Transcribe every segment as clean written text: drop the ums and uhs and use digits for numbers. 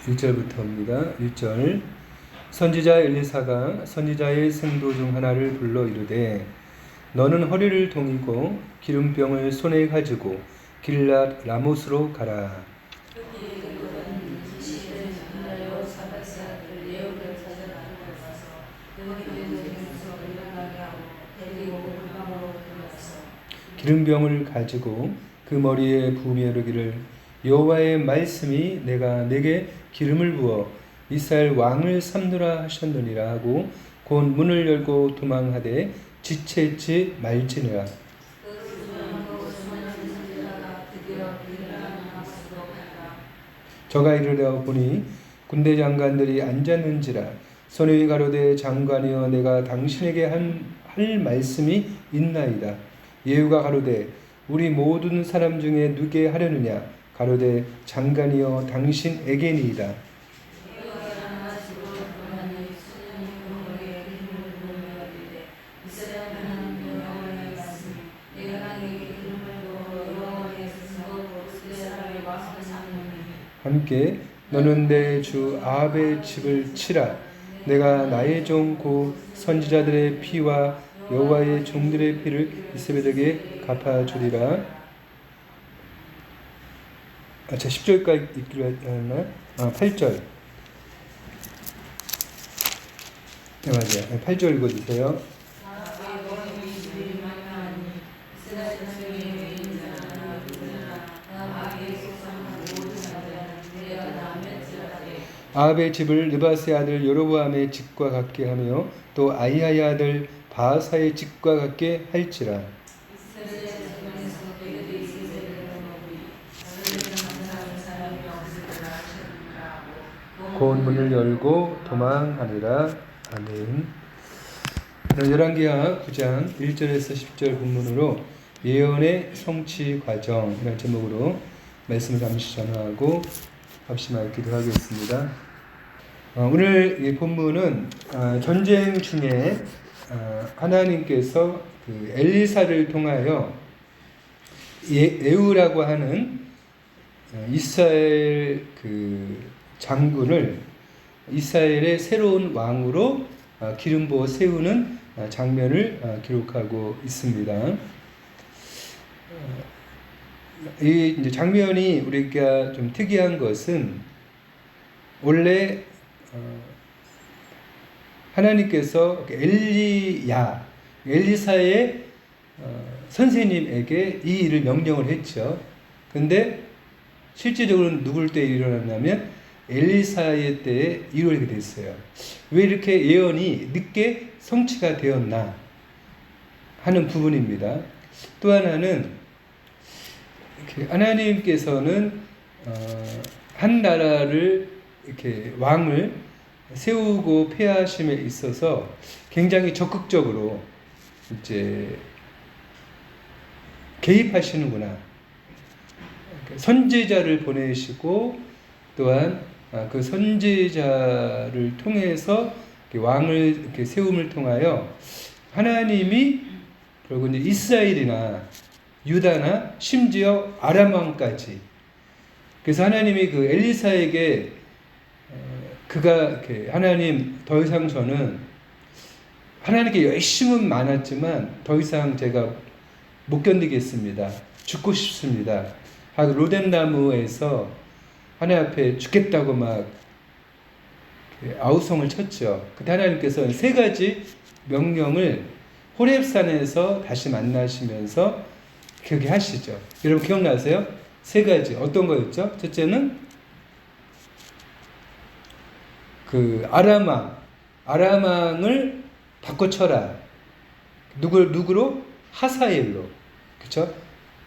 1절부터입니다. 1절. 선지자 엘리사가 선지자의 생도 중 하나를 불러 이르되 너는 허리를 동이고 기름병을 손에 가지고 길랏 라못으로 가라. 기름병을 가지고 그 머리에 부으며 이르기를 여호와의 말씀이 내가 내게 기름을 부어 이스라엘 왕을 삼노라 하셨느니라 하고 곧 문을 열고 도망하되 지체치 말지니라. 저가 이르러 보니 군대 장관들이 앉았는지라. 선생이 가로되 장관이여 내가 당신에게 할 말씀이 있나이다. 예후가 가로되 우리 모든 사람 중에 누게 하려느냐. 가로되 장관이여 당신에게니이다. 함께 너는 내 주 아합의 집을 치라. 내가 나의 종 곧 선지자들의 피와 여호와의 종들의 피를 이스라엘에게 갚아주리라. 10절까지 읽기로 했나? 8절. 네, 맞아요. 8절 읽어주세요. 아합의 집을 느바스의 아들 여로보암의 집과 같게 하며 또 아히야의 아들 바하사의 집과 같게 할지라. 곧 문을 열고 도망하니라. 아멘. 열왕기하 9장 1절에서 10절 본문으로 예언의 성취 과정이라는 제목으로 말씀을 잠시 전하고 합심하여 기도하겠습니다. 오늘 이 본문은 전쟁 중에 하나님께서 그 엘리사를 통하여 에우라고 하는 이스라엘 그 장군을 이스라엘의 새로운 왕으로 기름 부어 세우는 장면을 기록하고 있습니다. 이 이제 장면이 우리가 좀 특이한 것은 원래 하나님께서 엘리사의 선생님에게 이 일을 명령을 했죠. 근데 실제적으로는 누굴 때에 일어났냐면 엘리사의 때에 이루어지게 됐어요. 왜 이렇게 예언이 늦게 성취가 되었나 하는 부분입니다. 또 하나는 하나님께서는 한 나라를 이렇게 왕을 세우고 폐하심에 있어서 굉장히 적극적으로 이제 개입하시는구나. 선지자를 보내시고 또한 그 선지자를 통해서 왕을 이렇게 세움을 통하여 하나님이 결국 이제 이스라엘이나 유다나 심지어 아람 왕까지, 그래서 하나님이 그 엘리사에게 그가 하나님 더 이상 저는 하나님께 열심은 많았지만 더 이상 제가 못 견디겠습니다. 죽고 싶습니다. 로뎀 나무에서 하나님 앞에 죽겠다고 막 아우성을 쳤죠. 그때 하나님께서 세 가지 명령을 호렙산에서 다시 만나시면서 그렇게 하시죠. 여러분 기억나세요? 세 가지 어떤 거였죠? 첫째는 그 아람왕을 바꿔쳐라. 누구로? 하사엘로. 그렇죠?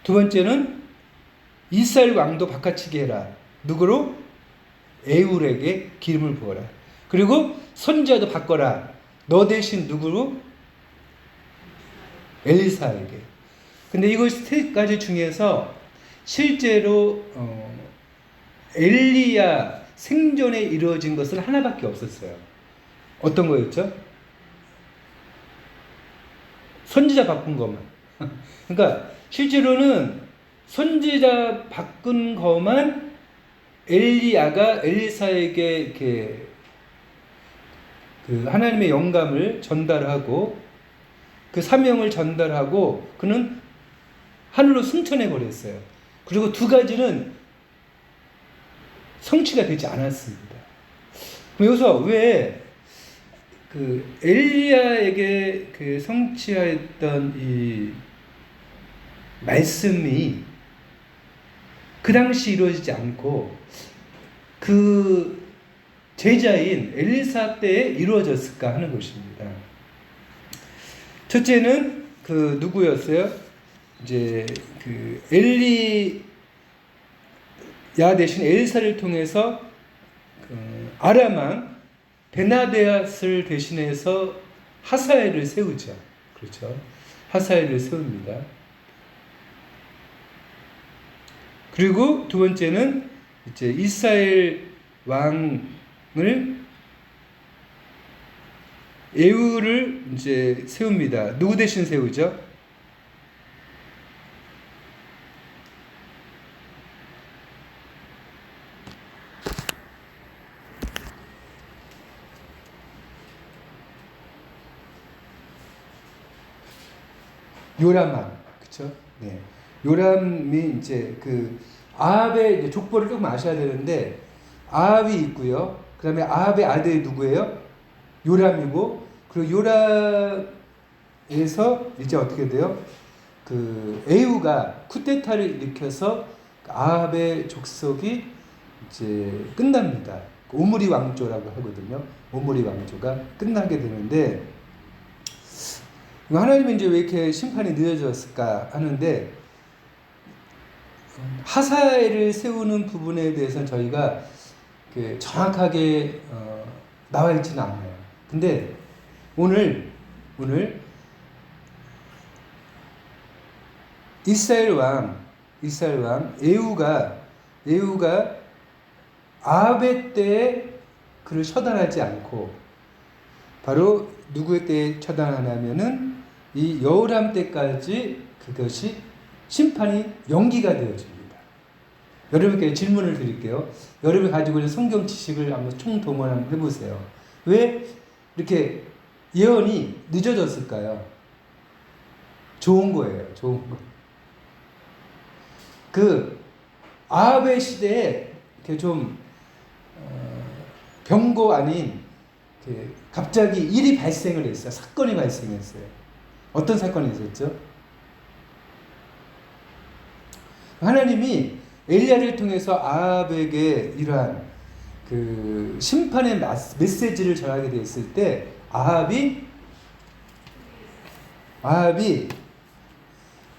두 번째는 이스라엘 왕도 바꿔치게 해라. 누구로? 에울에게 기름을 부어라. 그리고 선지자도 바꿔라. 너 대신 누구로? 엘리사에게. 근데 이것 세 가지 중에서 실제로 엘리야 생전에 이루어진 것은 하나밖에 없었어요. 어떤 거였죠? 선지자 바꾼 것만. 그러니까 실제로는 선지자 바꾼 것만 엘리야가 엘리사에게 이렇게 그 하나님의 영감을 전달하고 그 사명을 전달하고 그는 하늘로 승천해 버렸어요. 그리고 두 가지는 성취가 되지 않았습니다. 여기서 왜 그 엘리야에게 그 성취했던 이 말씀이 그 당시 이루어지지 않고 그 제자인 엘리사 때에 이루어졌을까 하는 것입니다. 첫째는 그 누구였어요? 이제 그 엘리야 대신 엘사를 통해서 그 아람 왕 베나데앗을 대신해서 하사엘을 세우죠. 그렇죠? 하사엘을 세웁니다. 그리고 두 번째는 이제 이스라엘 왕을 에후를 이제 세웁니다. 누구 대신 세우죠? 요람 왕, 그렇죠? 네, 요람이 이제 그 아합의 이제 족보를 조금 아셔야 되는데 아합이 있고요. 그다음에 아합의 아들이 누구예요? 요람이고, 그리고 요람에서 이제 어떻게 돼요? 그 에후가 쿠데타를 일으켜서 아합의 족속이 이제 끝납니다. 오므리 왕조라고 하거든요. 오므리 왕조가 끝나게 되는데 하나님이 이제 왜 이렇게 심판이 늦어졌을까 하는데 하사엘을 세우는 부분에 대해서는 저희가 정확하게 나와 있지는 않아요. 근데 오늘 이스라엘 왕 에후가 아합의 때에 그를 처단하지 않고 바로 누구의 때에 처단하냐면은 이 여호람 때까지 그것이 심판이 연기가 되어집니다. 여러분께 질문을 드릴게요. 여러분이 가지고 있는 성경 지식을 한번 총동원 한번 해보세요. 왜 이렇게 예언이 늦어졌을까요? 좋은 거예요. 좋은 거. 그 아합의 시대에 이렇게 좀 병고 아닌 갑자기 일이 발생을 했어요. 사건이 발생했어요. 어떤 사건이 있었죠? 하나님이 엘리야를 통해서 아합에게 이러한 그 심판의 메시지를 전하게 됐을 때 아합이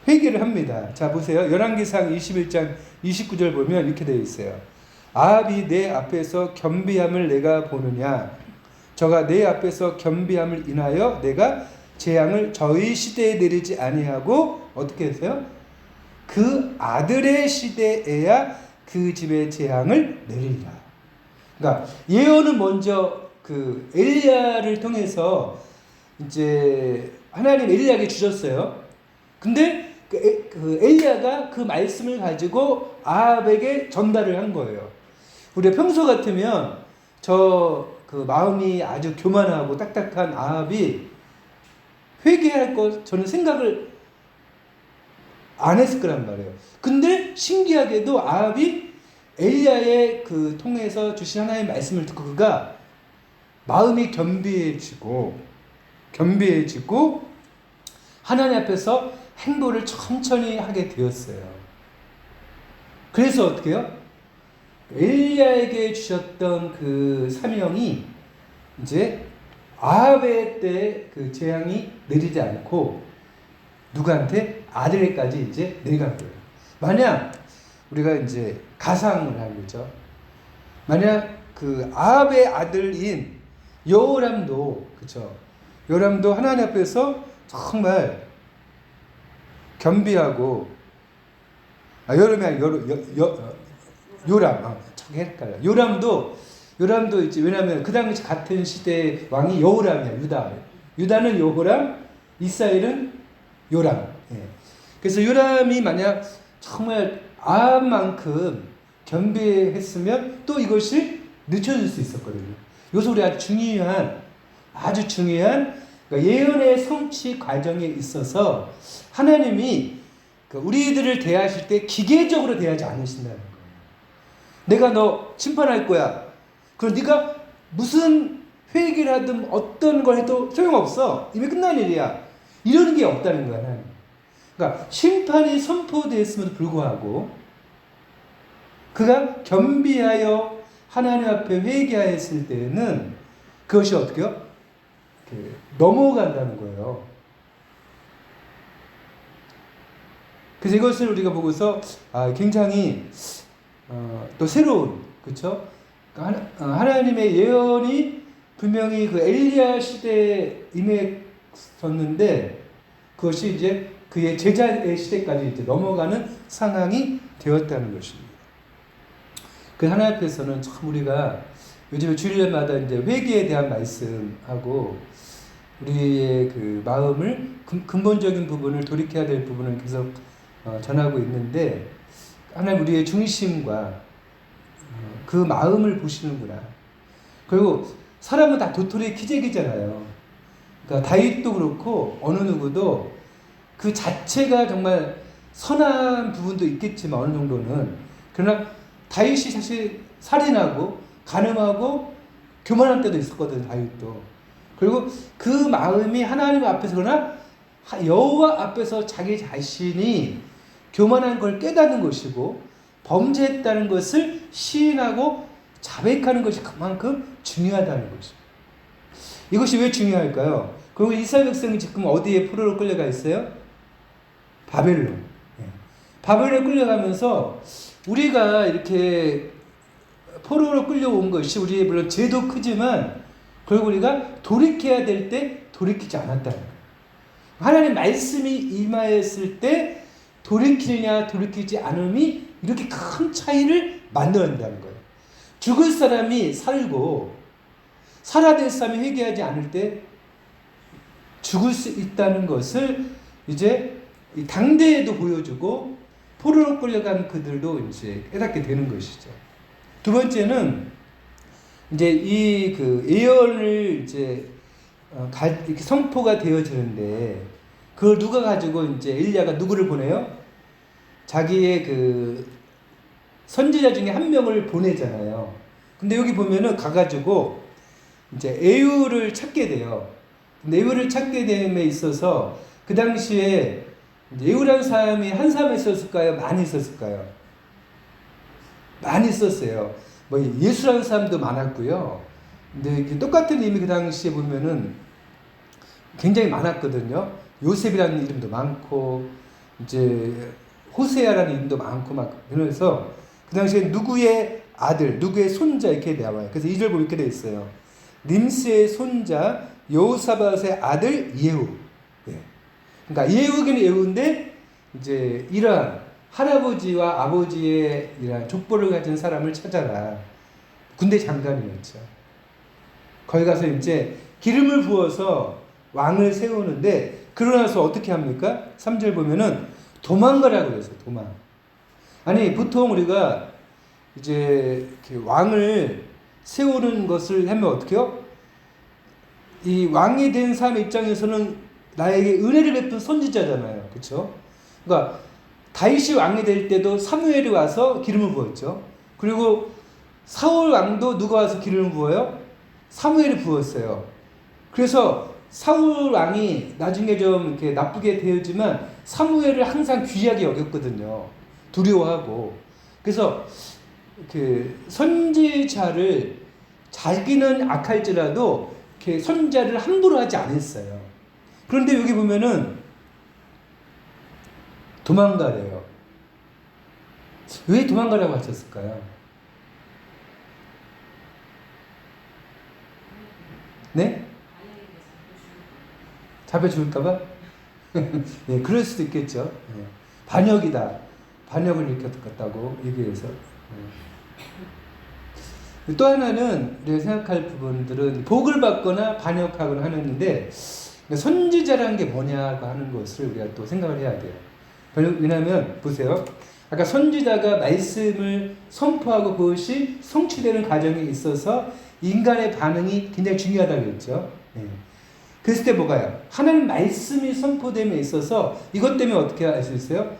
회개를 합니다. 자 보세요. 열왕기상 21장 29절 보면 이렇게 되어 있어요. 아합이 내 앞에서 겸비함을 내가 보느냐, 저가 내 앞에서 겸비함을 인하여 내가 재앙을 저희 시대에 내리지 아니하고 어떻게 했어요? 그 아들의 시대에야 그 집에 재앙을 내리리라. 그러니까 예언은 먼저 그 엘리야를 통해서 이제 하나님 엘리야에게 주셨어요. 근데 그 엘리야가 그 말씀을 가지고 아합에게 전달을 한 거예요. 우리가 평소 같으면 그 마음이 아주 교만하고 딱딱한 아합이 회개할 것 저는 생각을 안 했을 거란 말이에요. 근데 신기하게도 아합이 엘리야의 그 통해서 주신 하나님의 말씀을 듣고 그가 마음이 겸비해지고 하나님 앞에서 행보를 천천히 하게 되었어요. 그래서 어떻게 해요? 엘리야에게 주셨던 그 사명이 이제 아합의 때 그 재앙이 내리지 않고 누구한테? 아들에까지 이제 내려간 거예요. 만약 우리가 이제 가상을 하는 거죠. 만약 그 아합의 아들인 여호람도, 그렇죠? 여호람도 하나님 앞에서 정말 겸비하고 요람, 저게 헷갈려. 요람도 이제 왜냐하면 그 당시 같은 시대의 왕이 여호람이야. 유다는 여호람, 이스라엘은 요람. 예. 그래서 요람이 만약 정말 아합만큼 겸비했으면 또 이것이 늦춰질 수 있었거든요. 이것은 우리 아주 중요한 그러니까 예언의 성취 과정에 있어서 하나님이 우리들을 대하실 때 기계적으로 대하지 않으신다는 거예요. 내가 너 심판할 거야. 그럼 네가 무슨 회개를 하든 어떤 걸 해도 소용없어. 이미 끝난 일이야. 이러는 게 없다는 거야. 하나님. 그러니까 심판이 선포되었음에도 불구하고 그가 겸비하여 하나님 앞에 회개하였을 때는 그것이 어떻게요? 넘어간다는 거예요. 그래서 이것을 우리가 보고서 굉장히 또 새로운, 그렇죠? 하나님의 예언이 분명히 그 엘리야 시대에 임했었는데 그것이 이제 그의 제자의 시대까지 이제 넘어가는 상황이 되었다는 것입니다. 그 하나님 앞에서는 참 우리가 요즘에 주일마다 이제 회개에 대한 말씀하고 우리의 그 마음을 근본적인 부분을 돌이켜야 될 부분을 계속 전하고 있는데 하나님 우리의 중심과 그 마음을 보시는구나. 그리고 사람은 다 도토리의 키재기잖아요. 그러니까 다윗도 그렇고 어느 누구도 그 자체가 정말 선한 부분도 있겠지만 어느 정도는 그러나 다윗이 사실 살인하고 간음하고 교만한 때도 있었거든. 다윗도. 그리고 그 마음이 하나님 앞에서 그러나 여호와 앞에서 자기 자신이 교만한 걸 깨닫는 것이고 범죄했다는 것을 시인하고 자백하는 것이 그만큼 중요하다는 것입니다. 이것이 왜 중요할까요? 그리고 이스라엘 백성이 지금 어디에 포로로 끌려가 있어요? 바벨론. 바벨론에 끌려가면서 우리가 이렇게 포로로 끌려온 것이 우리의 물론 죄도 크지만 결국 우리가 돌이켜야 될 때 돌이키지 않았다는 거예요. 하나님 말씀이 임하였을 때 돌이키느냐 돌이키지 않음이 이렇게 큰 차이를 만들어낸다는 거예요. 죽을 사람이 살고 살아야 될 사람이 회개하지 않을 때 죽을 수 있다는 것을 이제 당대에도 보여주고 포로로 끌려간 그들도 이제 깨닫게 되는 것이죠. 두 번째는 이제 이 그 예언을 이제 이렇게 선포가 되어지는데 그걸 누가 가지고 이제 엘리야가 누구를 보내요? 자기의 그 선지자 중에 한 명을 보내잖아요. 근데 여기 보면은 가가지고 이제 에후를 찾게 돼요. 근데 에후를 찾게 됨에 있어서 그 당시에 에후라는 사람이 한 사람 있었을까요? 많이 있었을까요? 많이 있었어요. 뭐 예수라는 사람도 많았고요. 근데 똑같은 이름이 그 당시에 보면은 굉장히 많았거든요. 요셉이라는 이름도 많고 이제 호세아라는 이름도 많고 막 그래서 그 당시에 누구의 아들, 누구의 손자 이렇게 나와요. 그래서 2절 보면 이렇게 되어 있어요. 림스의 손자 여호사밧의 아들 예후. 예. 그러니까 예후긴 예후인데 이제 이러한 할아버지와 아버지의 이러한 족보를 가진 사람을 찾아라. 군대 장관이었죠. 거기 가서 이제 기름을 부어서 왕을 세우는데 그러고 나서 어떻게 합니까? 3절 보면은 도망가라고 그랬어요. 도망. 아니 보통 우리가 이제 왕을 세우는 것을 하면 어떻게요? 이 왕이 된 사람 입장에서는 나에게 은혜를 베푼 선지자잖아요. 그렇죠? 그러니까 다윗이 왕이 될 때도 사무엘이 와서 기름을 부었죠. 그리고 사울 왕도 누가 와서 기름을 부어요? 사무엘이 부었어요. 그래서 사울 왕이 나중에 좀 이렇게 나쁘게 되었지만 사무엘을 항상 귀하게 여겼거든요. 두려워하고. 그래서 그 선지자를 자기는 악할지라도 이렇게 선지자를 함부로 하지 않았어요. 그런데 여기 보면은 도망가래요. 왜 도망가라고 하셨을까요? 네? 잡혀 죽을까봐? 네, 그럴 수도 있겠죠. 네. 반역이다. 반역을 일으켰다고 얘기해서. 네. 또 하나는 우리가 생각할 부분들은 복을 받거나 반역하거나 하는데 선지자라는 게 뭐냐고 하는 것을 우리가 또 생각을 해야 돼요. 왜냐하면 보세요. 아까 선지자가 말씀을 선포하고 그것이 성취되는 과정에 있어서 인간의 반응이 굉장히 중요하다고 했죠. 네. 그랬을 때 뭐가요? 하나님 말씀이 선포됨에 있어서 이것 때문에 어떻게 할 수 있어요?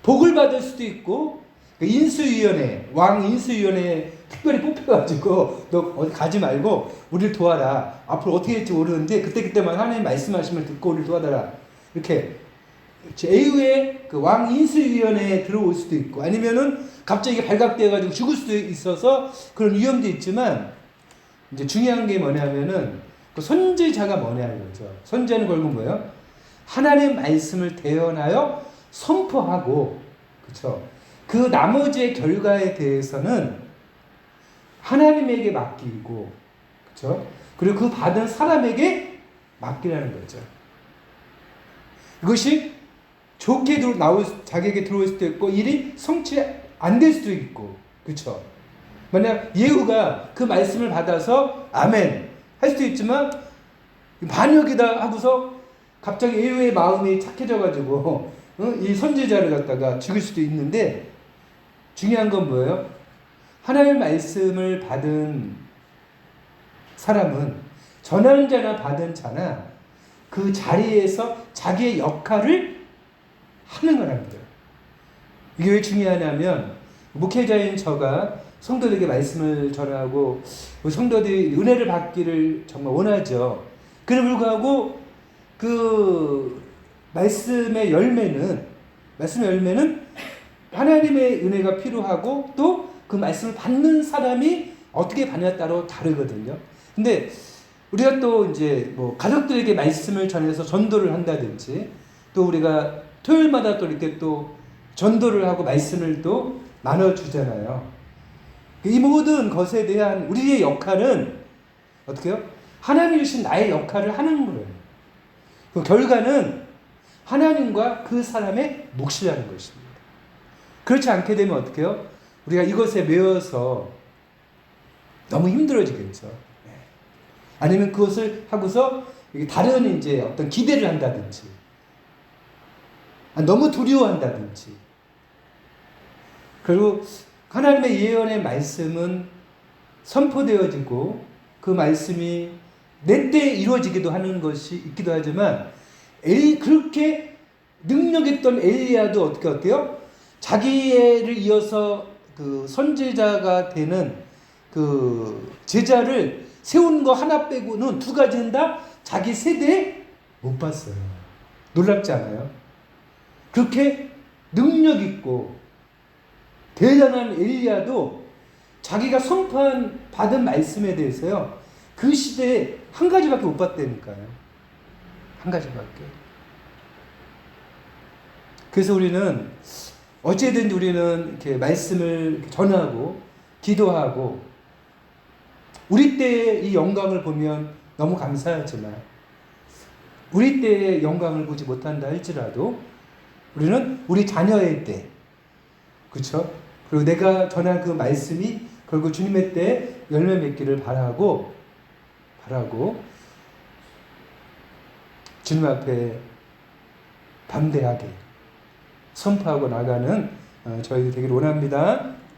복을 받을 수도 있고, 인수위원회, 왕 인수위원회에 특별히 뽑혀가지고 너 어디 가지 말고 우리를 도와라. 앞으로 어떻게 될지 모르는데 그때그때만 하나님 말씀하시면 듣고 우리를 도와달라. 이렇게 제후의 그 왕 인수위원회에 들어올 수도 있고, 아니면은 갑자기 발각되어가지고 죽을 수도 있어서 그런 위험도 있지만, 이제 중요한 게 뭐냐면은 그 선지자가 뭐냐는 거죠. 선지자는 결국 뭐예요? 하나님의 말씀을 대언하여 선포하고, 그렇죠? 그 나머지의 결과에 대해서는 하나님에게 맡기고, 그렇죠? 그리고 그 받은 사람에게 맡기라는 거죠. 이것이 좋게 자기에게 들어올 수도 있고 일이 성취 안 될 수도 있고, 그렇죠? 만약 예후가 그 말씀을 받아서 아멘 할 수도 있지만 반역이다 하고서 갑자기 예후의 마음이 착해져가지고 이 선지자를 갖다가 죽일 수도 있는데, 중요한 건 뭐예요? 하나님의 말씀을 받은 사람은 전하는 자나 받은 자나 그 자리에서 자기의 역할을 하는 거라는 거예요. 이게 왜 중요하냐면, 목회자인 저가 성도들에게 말씀을 전하고 성도들이 은혜를 받기를 정말 원하죠. 그럼에도 불구하고 그 말씀의 열매는 하나님의 은혜가 필요하고 또 그 말씀을 받는 사람이 어떻게 받느냐에 따라 다르거든요. 근데 우리가 또 이제 뭐 가족들에게 말씀을 전해서 전도를 한다든지, 또 우리가 토요일마다 또 이렇게 또 전도를 하고 말씀을 또 나눠주잖아요. 이 모든 것에 대한 우리의 역할은 어떻게 해요? 하나님이 주신 나의 역할을 하는 거예요. 그 결과는 하나님과 그 사람의 몫이라는 것입니다. 그렇지 않게 되면 어떻게 해요? 우리가 이것에 매여서 너무 힘들어지겠죠. 아니면 그것을 하고서 다른 이제 어떤 기대를 한다든지, 너무 두려워한다든지. 그리고 하나님의 예언의 말씀은 선포되어지고 그 말씀이 내 때에 이루어지기도 하는 것이 있기도 하지만, 그렇게 능력있던 엘리야도 어때요? 자기를 이어서 그 선지자가 되는 그 제자를 세운 거 하나 빼고는 두 가지는 다 자기 세대에 못 봤어요. 놀랍지 않아요? 그렇게 능력 있고 대단한 엘리야도 자기가 받은 말씀에 대해서요, 그 시대에 한 가지밖에 못 봤다니까요. 한 가지밖에. 그래서 우리는 어찌든지 우리는 이렇게 말씀을 전하고 기도하고 우리 때의 이 영광을 보면 너무 감사하지만, 우리 때의 영광을 보지 못한다 할지라도 우리는 우리 자녀의 때, 그렇죠? 그리고 내가 전한 그 말씀이 결국 주님의 때에 열매 맺기를 바라고 주님 앞에 담대하게 선포하고 나가는 저희들이 되기를 원합니다.